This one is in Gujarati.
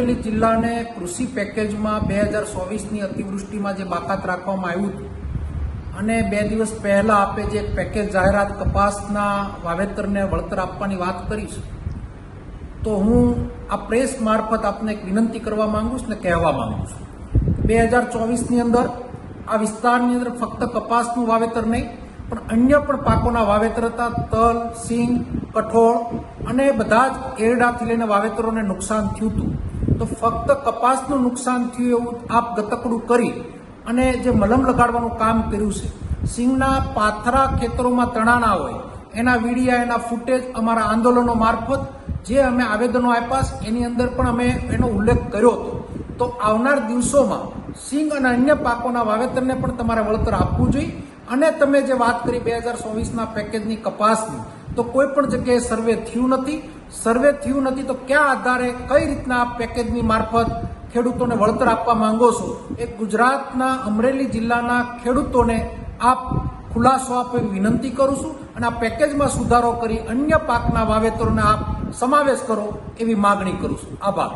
અમરેલી જિલ્લાને કૃષિ પેકેજમાં 2024ની અતિવૃષ્ટિમાં જે બાકાત રાખવામાં આવ્યું હતું અને 2 દિવસ પહેલા આપે જે પેકેજ જાહેરાત કપાસના વાવેતરને વળતર આપવાની વાત કરી છે, તો હું આ પ્રેસ મારફત આપને એક વિનંતી કરવા માંગુ છું ને કહેવા માંગુ છું. 2024ની અંદર આ વિસ્તારની અંદર ફક્ત કપાસનું વાવેતર નહીં પણ અન્ય પણ પાકોના વાવેતર હતા. તલ, સિંગ, કઠોળ અને બધા જ એરડાથી લઈને વાવેતરોને નુકસાન થયું હતું. તો ફક્ત કપાસનું નુકસાન થયું એવું આપ ગતકડું કરી અને જે મલમ લગાડવાનું કામ કર્યું છે, સિંગના પાથરા ખેતરોમાં તણાના હોય એના વિડીયા, એના ફૂટેજ અમારા આંદોલનો મારફત જે અમે આવેદનો આપ્યા છે એની અંદર પણ અમે એનો ઉલ્લેખ કર્યો હતો. તો આવનાર દિવસોમાં સિંગ અને અન્ય પાકોના વાવેતરને પણ તમારે વળતર આપવું જોઈએ. અને તમે જે વાત કરી 2024ના પેકેજની કપાસની, તો કોઈ પણ જગ્યાએ સર્વે થયું નથી. સર્વે થયું નથી તો કયા આધારે કઈ રીતના આ પેકેજની મારફત ખેડૂતોને વળતર આપવા માંગો છો? એ ગુજરાતના અમરેલી જિલ્લાના ખેડૂતોને આપ ખુલાસો આપો એવી વિનંતી કરું છું અને આ પેકેજમાં સુધારો કરી અન્ય પાકના વાવેતરોને આપ સમાવેશ કરો એવી માગણી કરું છું. આભાર.